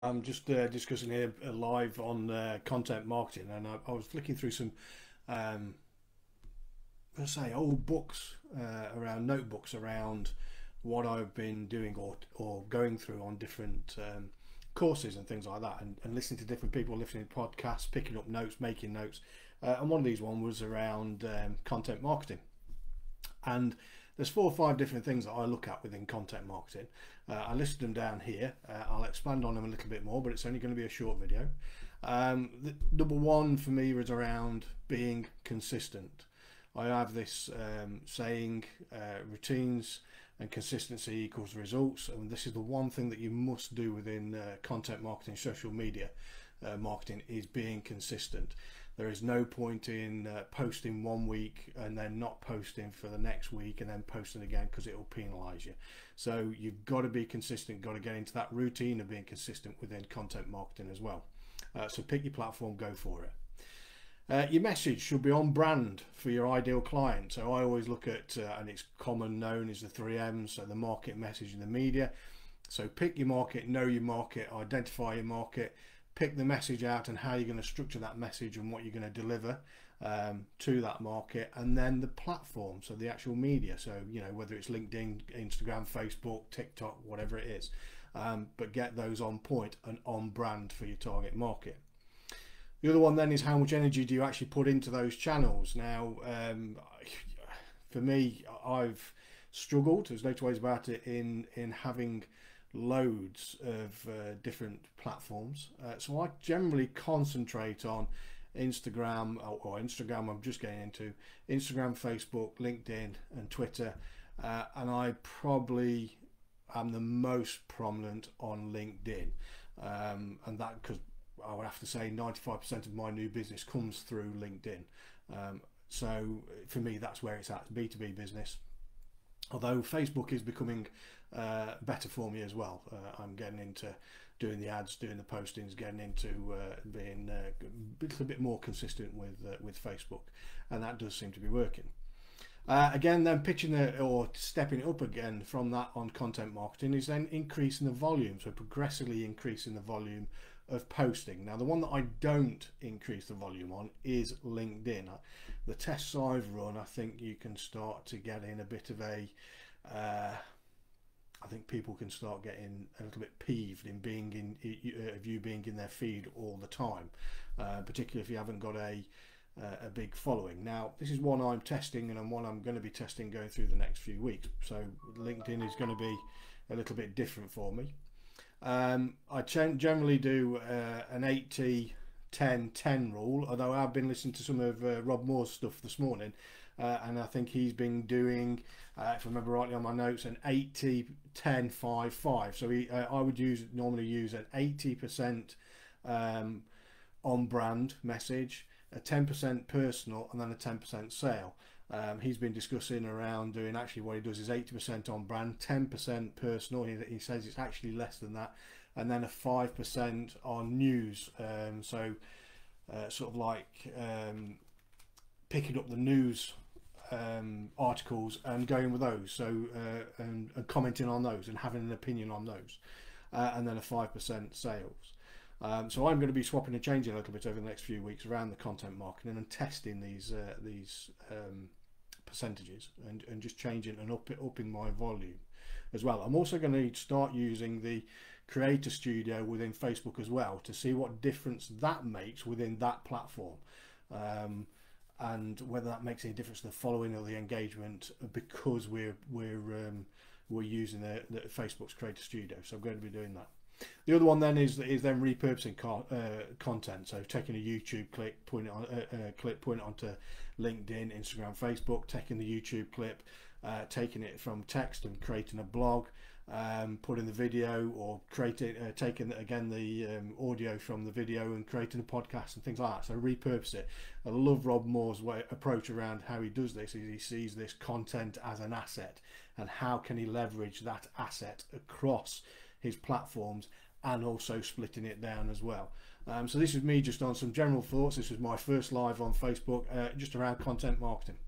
I'm just discussing here live on content marketing, and I was flicking through some, um, let's say, old books around notebooks around what I've been doing or going through on different courses and things like that, and listening to different people, listening to podcasts, picking up notes, making notes, and one of these one was around content marketing. And there's 4 or 5 different things that I look at within content marketing. I listed them down here. I'll expand on them a little bit more, but it's only going to be a short video. The number one for me is around being consistent. I have this saying, routines and consistency equals results, and this is the one thing that you must do within content marketing, social media marketing, is being consistent. There is no point in posting one week and then not posting for the next week and then posting again, because it will penalize you. So you've got to be consistent, got to get into that routine of being consistent within content marketing as well. So pick your platform, go for it. Your message should be on brand for your ideal client. So I always look at, and it's common known as the 3Ms, so the market, message and the media. So pick your market, know your market, identify your market, pick the message out and how you're going to structure that message and what you're going to deliver to that market, and then the platform, so the actual media, so whether it's LinkedIn, Instagram, Facebook, TikTok, whatever it is, but get those on point and on brand for your target market. The other one then is how much energy do you actually put into those channels. Now for me, I've struggled, there's no two ways about it, in having loads of different platforms, so I generally concentrate on Instagram, or Instagram I'm just getting into, Instagram, Facebook, LinkedIn and Twitter, and I probably am the most prominent on LinkedIn, and that because I would have to say 95% of my new business comes through LinkedIn. So for me, that's where it's at, B2B business. Although Facebook is becoming better for me as well. I'm getting into doing the ads, doing the postings, getting into being a little bit more consistent with Facebook, and that does seem to be working. Again, then pitching or stepping it up again from that on content marketing is then increasing the volume, so progressively increasing the volume of posting. Now the one that I don't increase the volume on is LinkedIn. The tests I've run, I think you can start to get in a bit of a I think people can start getting a little bit peeved in being of you being in their feed all the time, particularly if you haven't got a big following. Now this is one I'm testing, and one I'm going to be testing going through the next few weeks, so LinkedIn is going to be a little bit different for me. I generally do an 80-10-10 rule, although I've been listening to some of Rob Moore's stuff this morning, and I think he's been doing, if I remember rightly on my notes, an 80-10-5-5. So I would normally use an 80% on brand message, a 10% personal, and then a 10% sale. He's been discussing around doing, actually what he does is 80% on brand, 10% personal. He says it's actually less than that, and then a 5% on news. So sort of like picking up the news articles and going with those, so and commenting on those and having an opinion on those, and then a 5% sales. So I'm going to be swapping and changing a little bit over the next few weeks around the content marketing and testing these percentages and just changing and upping my volume as well. I'm also going to start using the Creator Studio within Facebook as well, to see what difference that makes within that platform, and whether that makes any difference to the following or the engagement, because we're using the Facebook's Creator Studio. So I'm going to be doing that. The other one then is then repurposing content, so taking a YouTube clip, putting it onto LinkedIn, Instagram, Facebook, taking the YouTube clip, taking it from text and creating a blog, putting the video, or taking again the audio from the video and creating a podcast and things like that. So repurpose it. I love Rob Moore's approach around how he does this. He sees this content as an asset, and how can he leverage that asset across his platforms, and also splitting it down as well. So this is me just on some general thoughts. This was my first live on Facebook, just around content marketing.